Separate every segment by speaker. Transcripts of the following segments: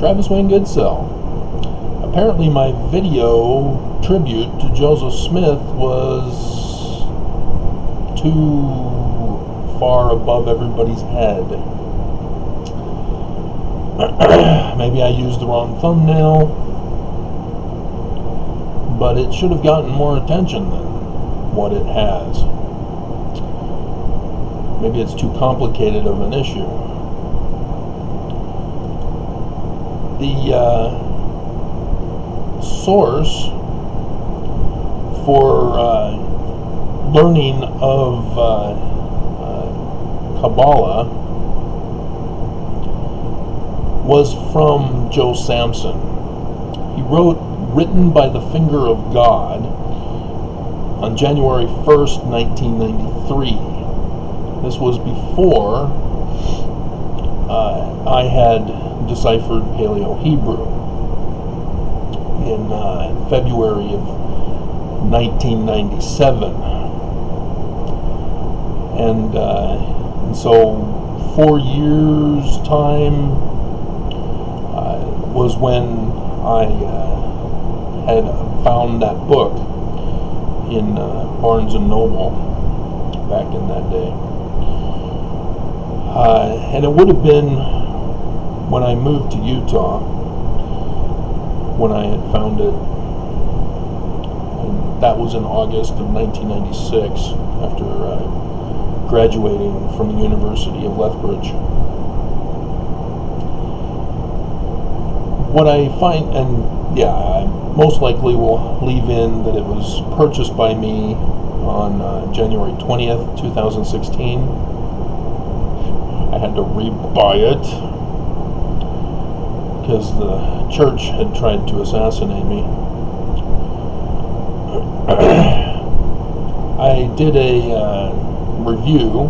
Speaker 1: Travis Wayne Goodsell. Apparently my video tribute to Joseph Smith was too far above everybody's head. Maybe I used the wrong thumbnail, but it should have gotten more attention than what it has. Maybe it's too complicated of an issue. The source for learning of Kabbalah was from Joe Samson. He wrote "Written by the Finger of God" on January 1st, 1993. This was before I had deciphered Paleo-Hebrew in February of 1997. And so 4 years' time was when I had found that book in Barnes and Noble back in that day. And it would have been when I moved to Utah when I had found it. And that was in August of 1996 after graduating from the University of Lethbridge. What I find, and yeah, I most likely will leave in that it was purchased by me on January 20th, 2016. I had to re-buy it because the church had tried to assassinate me. I did a review.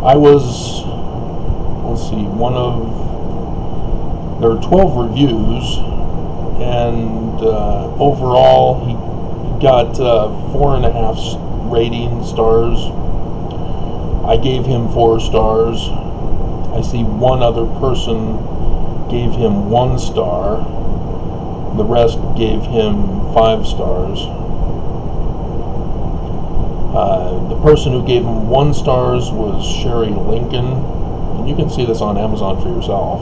Speaker 1: I was, let's see, there were 12 reviews, and overall he got 4.5 rating stars. I gave him 4 stars. I see one other person gave him 1 star. The rest gave him 5 stars. The person who gave him 1 stars was Sherry Lincoln, and you can see this on Amazon for yourself.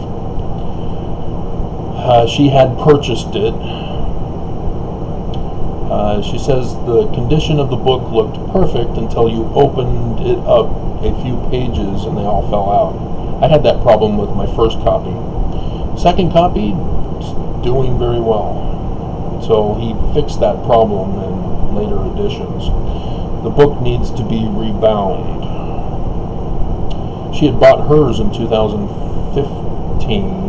Speaker 1: She had purchased it. She says the condition of the book looked perfect until you opened it up a few pages and they all fell out. I had that problem with my first copy. Second copy, it's doing very well. So he fixed that problem in later editions. The book needs to be rebound. She had bought hers in 2015.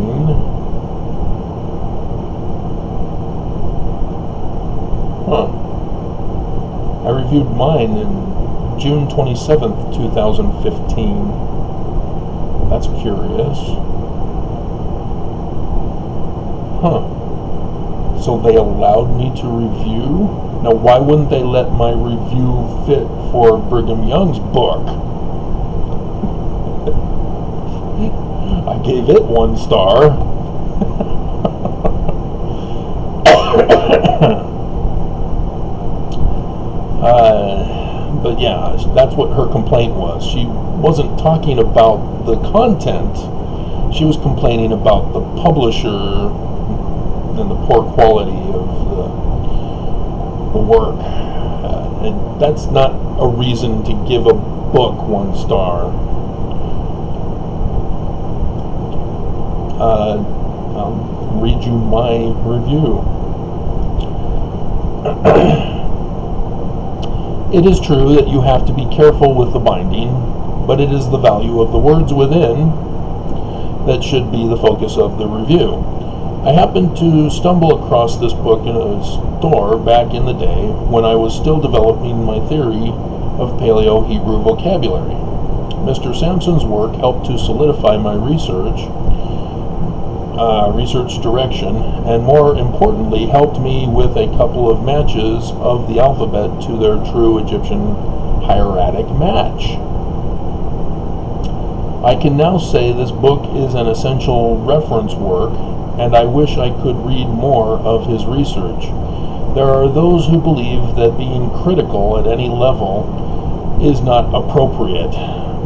Speaker 1: I reviewed mine in June 27th, 2015. That's curious. So they allowed me to review? Now why wouldn't they let my review fit for Brigham Young's book? I gave it 1 star. But yeah, that's what her complaint was. She wasn't talking about the content. She was complaining about the publisher and the poor quality of the work. And that's not a reason to give a book 1 star. I'll read you my review. It is true that you have to be careful with the binding, but it is the value of the words within that should be the focus of the review. I happened to stumble across this book in a store back in the day when I was still developing my theory of Paleo-Hebrew vocabulary. Mr. Sampson's work helped to solidify my research direction, and more importantly helped me with a couple of matches of the alphabet to their true Egyptian hieratic match. I can now say this book is an essential reference work, and I wish I could read more of his research. There are those who believe that being critical at any level is not appropriate,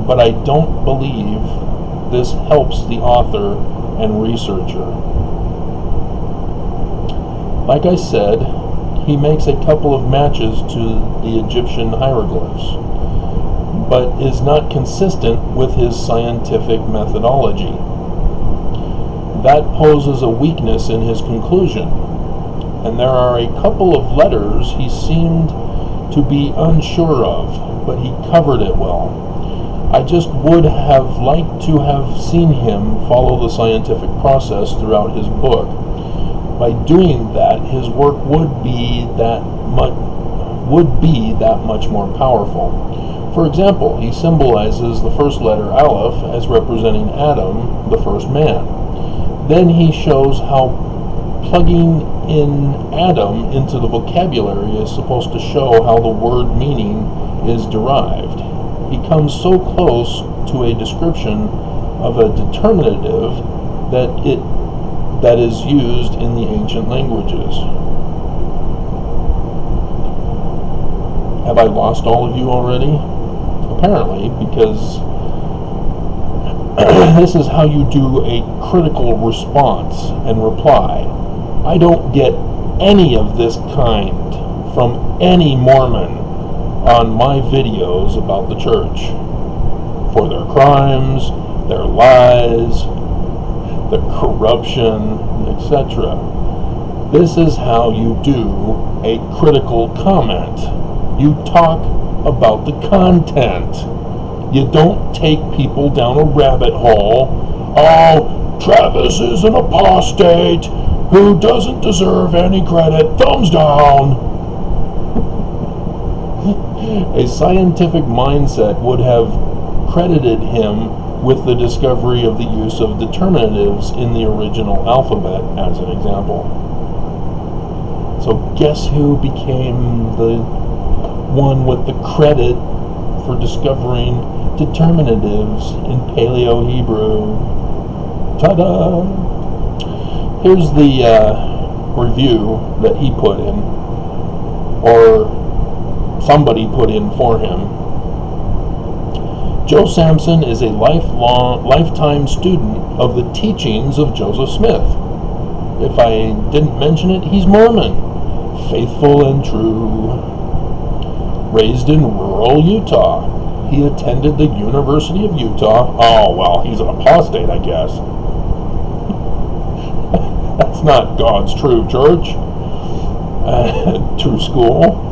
Speaker 1: but I don't believe this helps the author and researcher. Like I said, he makes a couple of matches to the Egyptian hieroglyphs, but is not consistent with his scientific methodology. That poses a weakness in his conclusion, and there are a couple of letters he seemed to be unsure of, but he covered it well. I just would have liked to have seen him follow the scientific process throughout his book. By doing that, his work would be that much more powerful. For example, he symbolizes the first letter Aleph as representing Adam, the first man. Then he shows how plugging in Adam into the vocabulary is supposed to show how the word meaning is derived. He comes so close to a description of a determinative that is used in the ancient languages. Have I lost all of you already? Apparently, because this is how you do a critical response and reply. I don't get any of this kind from any Mormon on my videos about the church. For their crimes, their lies, the corruption, etc. This is how you do a critical comment. You talk about the content. You don't take people down a rabbit hole. Oh, Travis is an apostate who doesn't deserve any credit. Thumbs down. A scientific mindset would have credited him with the discovery of the use of determinatives in the original alphabet as an example. So guess who became the one with the credit for discovering determinatives in Paleo-Hebrew? Ta-da! Here's the review that he put in, or somebody put in for him. Joe Samson is a lifetime student of the teachings of Joseph Smith. If I didn't mention it, he's Mormon, faithful and true. Raised in rural Utah. He attended the University of Utah. Oh, well, he's an apostate, I guess. That's not God's true church, true school,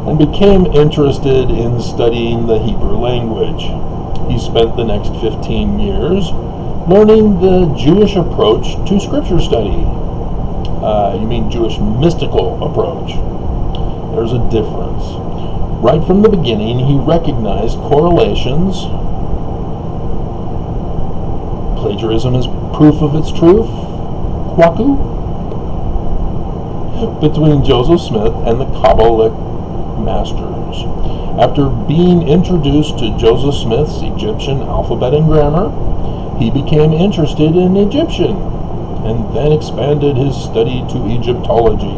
Speaker 1: and became interested in studying the Hebrew language. He spent the next 15 years learning the Jewish approach to scripture study. You mean Jewish mystical approach. There's a difference. Right from the beginning, he recognized correlations. Plagiarism is proof of its truth. Kwaku. Between Joseph Smith and the Kabbalic masters. After being introduced to Joseph Smith's Egyptian alphabet and grammar, he became interested in Egyptian and then expanded his study to Egyptology.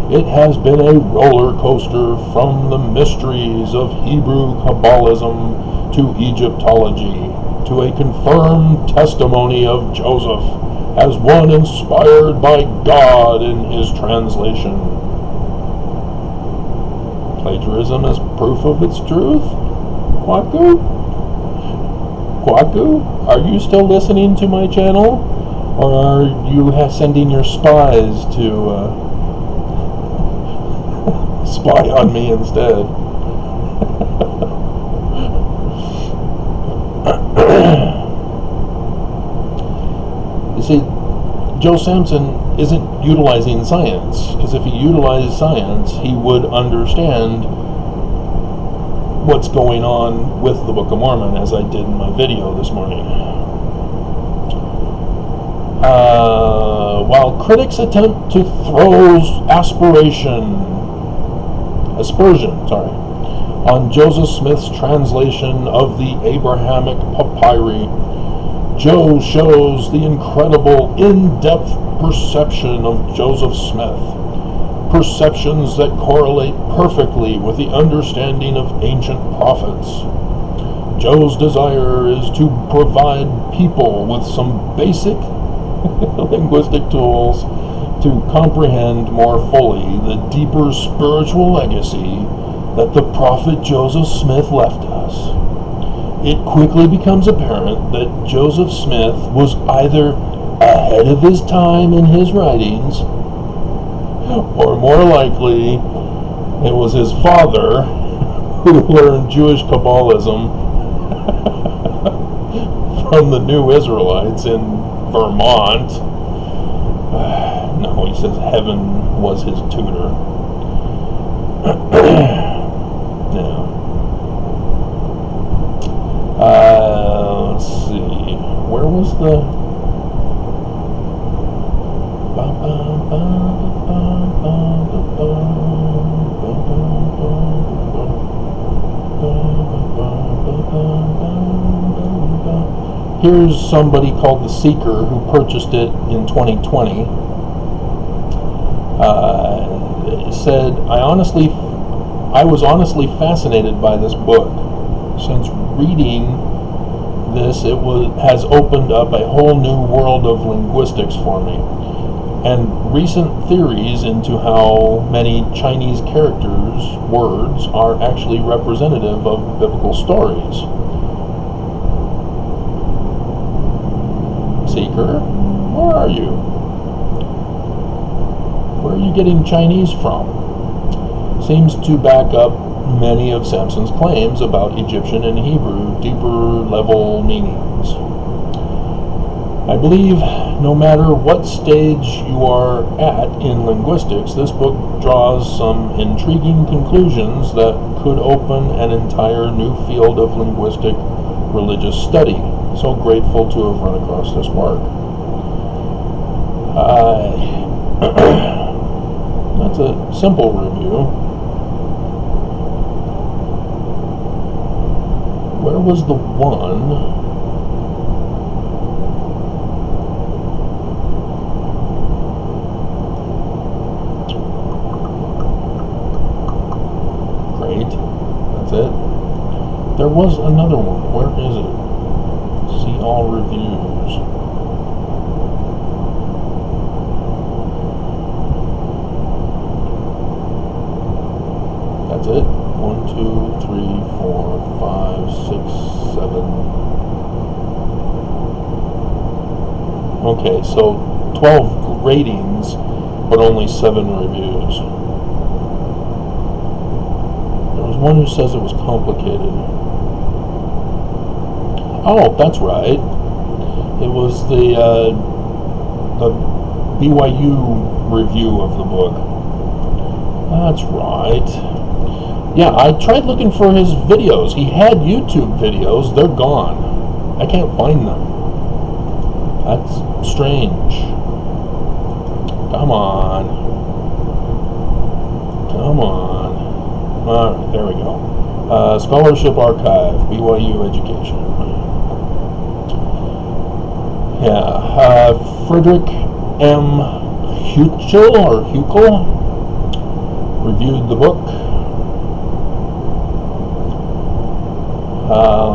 Speaker 1: It has been a roller coaster from the mysteries of Hebrew Kabbalism to Egyptology to a confirmed testimony of Joseph as one inspired by God in his translation. Plagiarism is proof of its truth? Kwaku? Kwaku? Are you still listening to my channel? Or are you sending your spies to spy on me instead? You see, Joe Samson isn't utilizing science, because if he utilized science, he would understand what's going on with the Book of Mormon, as I did in my video this morning. While critics attempt to throw aspersion on Joseph Smith's translation of the Abrahamic papyri, Joe shows the incredible in-depth perception of Joseph Smith, perceptions that correlate perfectly with the understanding of ancient prophets. Joe's desire is to provide people with some basic linguistic tools to comprehend more fully the deeper spiritual legacy that the prophet Joseph Smith left us. It quickly becomes apparent that Joseph Smith was either ahead of his time in his writings, or more likely, it was his father who learned Jewish Kabbalism from the New Israelites in Vermont. No, he says heaven was his tutor. Yeah. Let's see. Where was the... Here's somebody called The Seeker who purchased it in 2020. Said, I was honestly fascinated by this book. Since reading this, has opened up a whole new world of linguistics for me, and recent theories into how many Chinese characters, words, are actually representative of biblical stories. Seeker, where are you? Where are you getting Chinese from? Seems to back up many of Samson's claims about Egyptian and Hebrew deeper level meanings. I believe no matter what stage you are at in linguistics, this book draws some intriguing conclusions that could open an entire new field of linguistic religious study. So grateful to have run across this work. That's a simple review. Where was the one? Great. That's it. There was another one. Where is it? See all reviews. That's it. 1, 2, 3, 4, 5, 6, 7. Okay, so 12 ratings, but only 7 reviews. There was one who says it was complicated. Oh, that's right. It was the BYU review of the book. That's right. Yeah, I tried looking for his videos. He had YouTube videos. They're gone. I can't find them. That's strange. Come on. Come on. Alright, there we go. Scholarship Archive, BYU Education. Yeah, Frederick M. Huckel reviewed the book.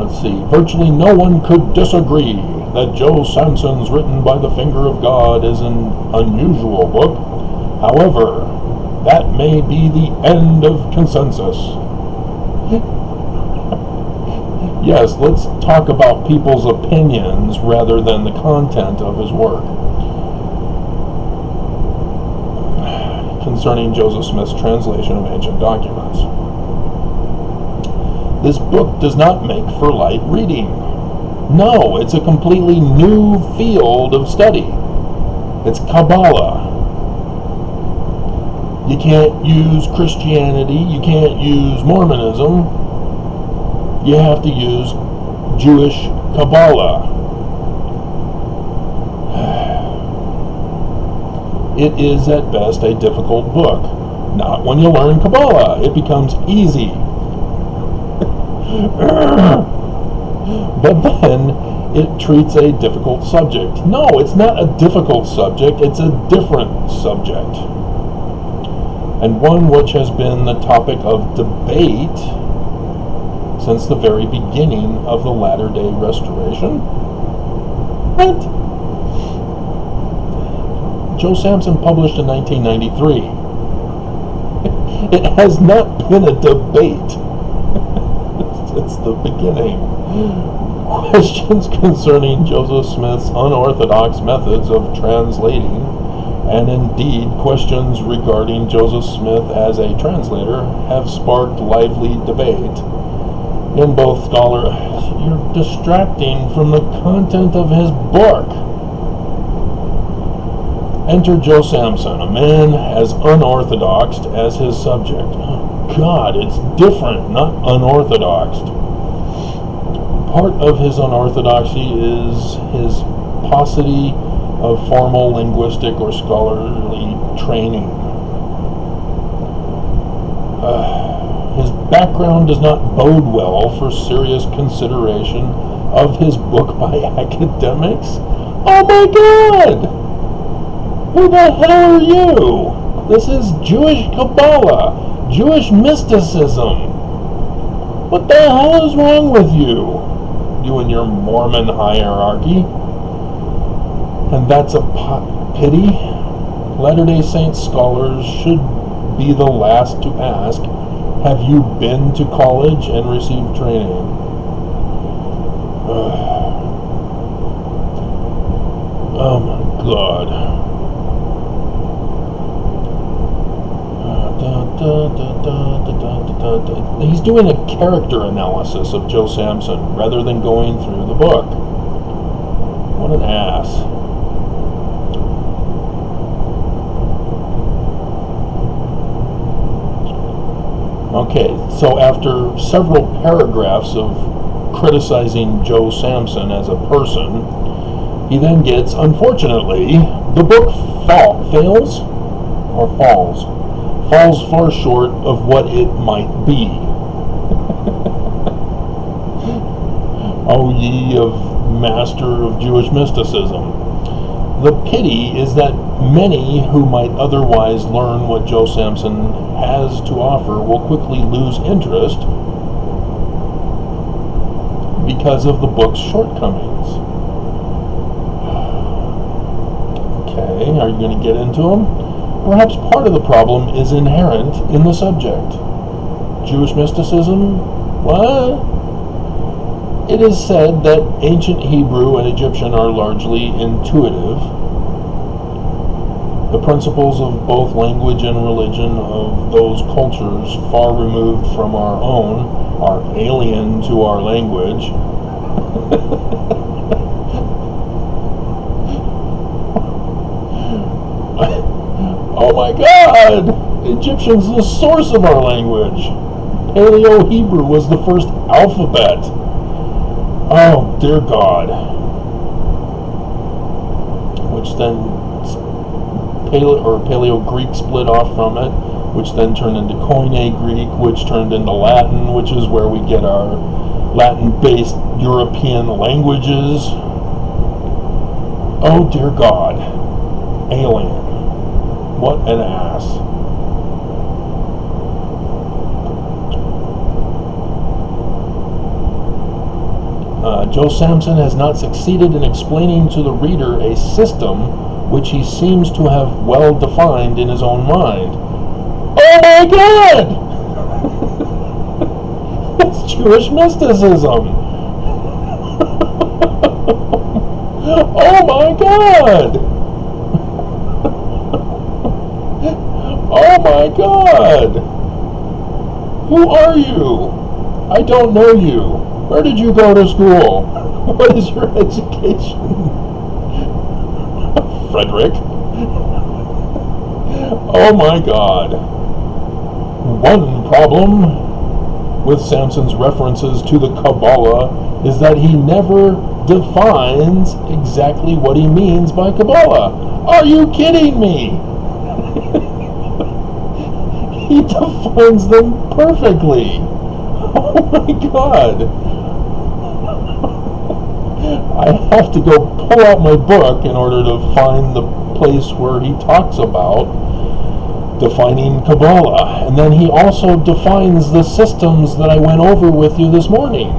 Speaker 1: Let's see. Virtually no one could disagree that Joe Samson's Written by the Finger of God is an unusual book. However, that may be the end of consensus. Yes, let's talk about people's opinions rather than the content of his work concerning Joseph Smith's translation of ancient documents. This book does not make for light reading. No, it's a completely new field of study. It's Kabbalah. You can't use Christianity, you can't use Mormonism. You have to use Jewish Kabbalah. It is at best a difficult book. Not when you learn Kabbalah. It becomes easy. But then it treats a difficult subject. No, it's not a difficult subject, it's a different subject. And one which has been the topic of debate since the very beginning of the Latter-day Restoration. What? Joe Samson published in 1993. It has not been a debate since the beginning. Questions concerning Joseph Smith's unorthodox methods of translating, and indeed questions regarding Joseph Smith as a translator, have sparked lively debate in both scholars. You're distracting from the content of his book. Enter Joe Samson, a man as unorthodox as his subject. Oh, God, it's different, not unorthodox. Part of his unorthodoxy is his paucity of formal linguistic or scholarly training. His background does not bode well for serious consideration of his book by academics. Oh my God! Who the hell are you? This is Jewish Kabbalah, Jewish mysticism. What the hell is wrong with you? You and your Mormon hierarchy. And that's a pity. Latter-day Saint scholars should be the last to ask, have you been to college and received training? Oh my God. He's doing a character analysis of Joe Samson rather than going through the book. What an ass. Okay, so after several paragraphs of criticizing Joe Samson as a person, he then gets, unfortunately, the book falls far short of what it might be. O ye of master of Jewish mysticism. The pity is that many who might otherwise learn what Joe Samson has to offer will quickly lose interest because of the book's shortcomings. Okay, are you going to get into them? Perhaps part of the problem is inherent in the subject. Jewish mysticism? What? It is said that ancient Hebrew and Egyptian are largely intuitive. The principles of both language and religion of those cultures far removed from our own are alien to our language. Oh my God! Egyptian's the source of our language. Paleo-Hebrew was the first alphabet. Oh, dear God. Which then, Paleo-Greek split off from it, which then turned into Koine Greek, which turned into Latin, which is where we get our Latin-based European languages. Oh, dear God. Alien. What an ass. Joe Samson has not succeeded in explaining to the reader a system which he seems to have well defined in his own mind. Oh my God! It's Jewish mysticism! Oh my God! Oh my God! Who are you? I don't know you. Where did you go to school? What is your education? Frederick? Oh my God. One problem with Samson's references to the Kabbalah is that he never defines exactly what he means by Kabbalah. Are you kidding me? He defines them perfectly. Oh my God! I have to go pull out my book in order to find the place where he talks about defining Kabbalah. And then he also defines the systems that I went over with you this morning.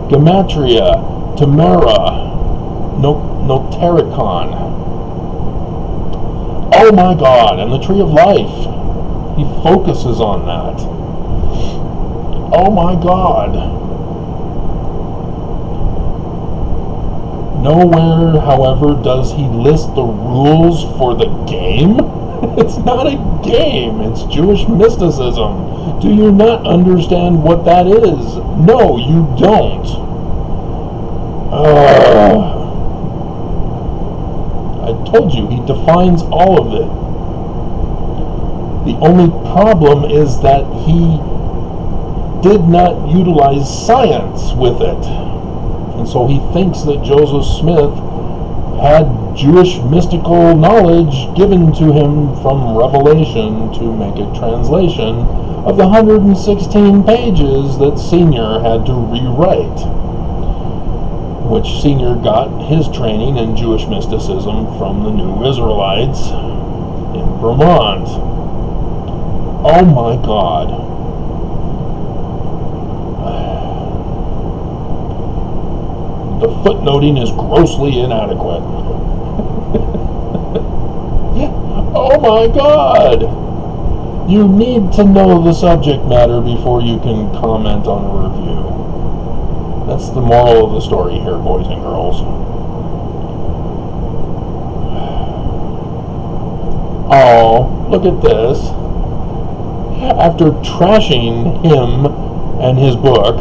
Speaker 1: Gematria, Tamara, Notarikon. Oh my God, and the Tree of Life. He focuses on that. Oh my God. Nowhere, however, does he list the rules for the game. It's not a game, it's Jewish mysticism. Do you not understand what that is? No, you don't. I told you, he defines all of it. The only problem is that he did not utilize science with it. And so he thinks that Joseph Smith had Jewish mystical knowledge given to him from Revelation to make a translation of the 116 pages that Senior had to rewrite, which Senior got his training in Jewish mysticism from the New Israelites in Vermont. Oh my God. The footnoting is grossly inadequate. Oh my God! You need to know the subject matter before you can comment on a review. That's the moral of the story here, boys and girls. Oh, look at this. After trashing him and his book,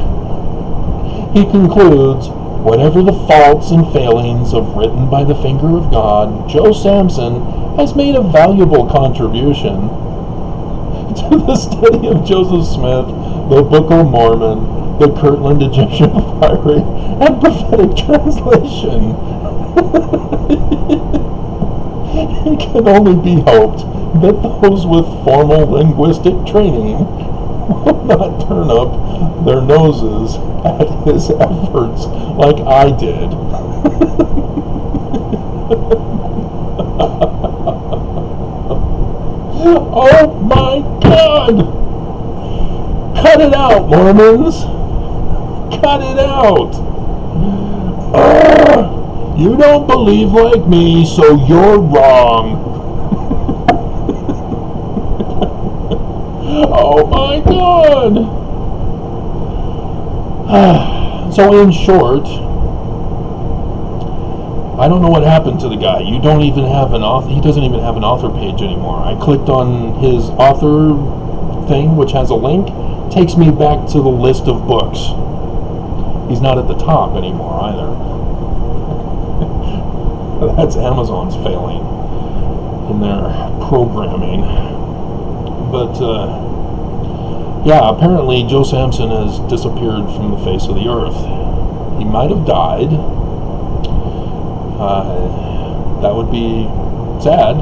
Speaker 1: he concludes, whatever the faults and failings of Written by the Finger of God, Joe Samson has made a valuable contribution to the study of Joseph Smith, the Book of Mormon, the Kirtland Egyptian Papyri, and prophetic translation. It can only be hoped that those with formal linguistic training will not turn up their noses at his efforts like I did. Oh my God! Cut it out, Mormons! Cut it out! You don't believe like me, so you're wrong. Oh my God! So in short, I don't know what happened to the guy. You don't even have an author. He doesn't even have an author page anymore. I clicked on his author thing, which has a link, takes me back to the list of books. He's not at the top anymore either. That's Amazon's failing in their programming. But yeah, apparently Joe Samson has disappeared from the face of the earth. He might have died. That would be sad.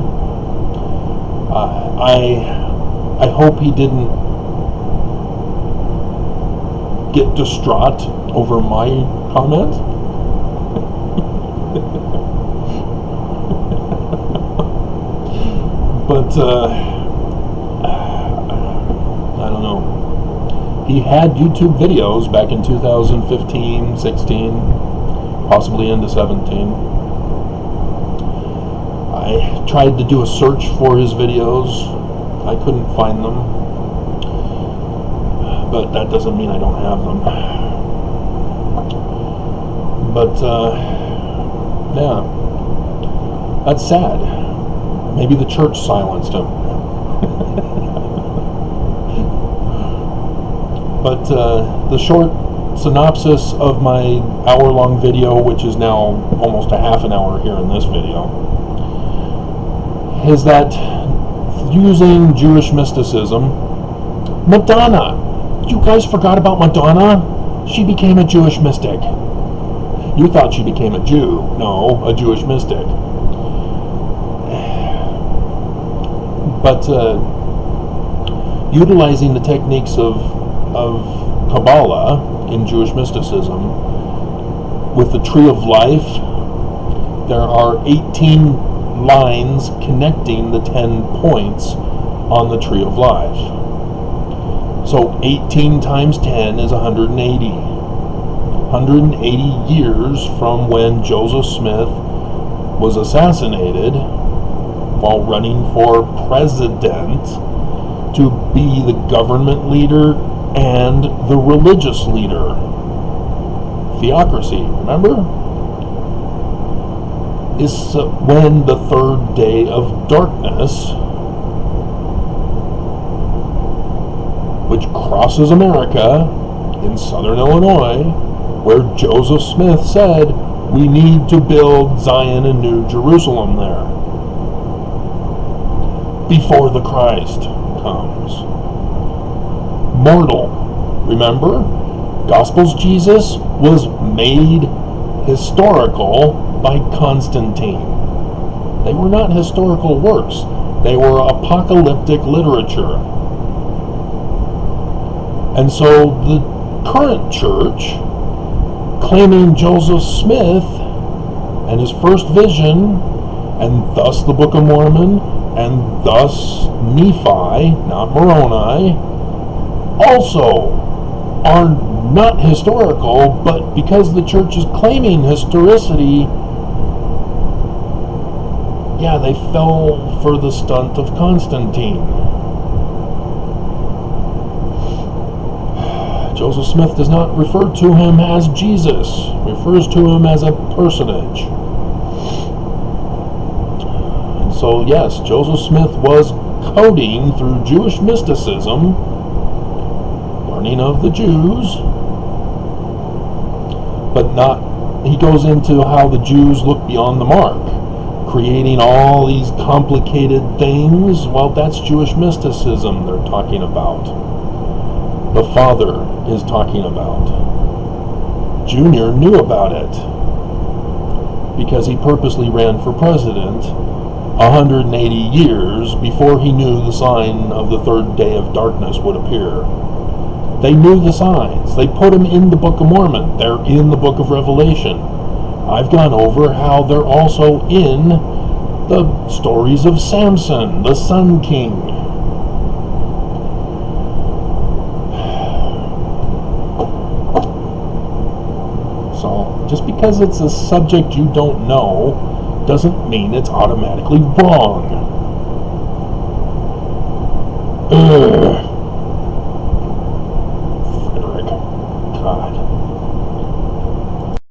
Speaker 1: I hope he didn't get distraught over my comment. But I don't know. He had YouTube videos back in 2015, 16, possibly into 17. I tried to do a search for his videos. I couldn't find them. But that doesn't mean I don't have them. But, yeah. That's sad. Maybe the church silenced him. But the short synopsis of my hour-long video, which is now almost a half an hour here in this video, is that using Jewish mysticism, Madonna, you guys forgot about Madonna? She became a Jewish mystic. You thought she became a Jew. No, a Jewish mystic. But utilizing the techniques of Kabbalah, in Jewish mysticism, with the Tree of Life, there are 18 lines connecting the 10 points on the Tree of Life. So 18 times 10 is 180. 180 years from when Joseph Smith was assassinated while running for president to be the government leader and the religious leader. Theocracy, remember? Is when the third day of darkness, which crosses America in southern Illinois, where Joseph Smith said, we need to build Zion and New Jerusalem there before the Christ comes. Mortal, remember? Gospels Jesus was made historical by Constantine. They were not historical works. They were apocalyptic literature. And so the current church, claiming Joseph Smith and his first vision, and thus the Book of Mormon, and thus Nephi, not Moroni, also are not historical, but because the church is claiming historicity, yeah, they fell for the stunt of Constantine. Joseph Smith does not refer to him as Jesus, refers to him as a personage. And so, yes, Joseph Smith was coding through Jewish mysticism, learning of the Jews, but not, he goes into how the Jews look beyond the mark, creating all these complicated things. Well, that's Jewish mysticism they're talking about. The Father is talking about. Junior knew about it because he purposely ran for president 180 years before he knew the sign of the third day of darkness would appear. They knew the signs. They put them in the Book of Mormon. They're in the Book of Revelation. I've gone over how they're also in the stories of Samson, the Sun King. So, just because it's a subject you don't know doesn't mean it's automatically wrong.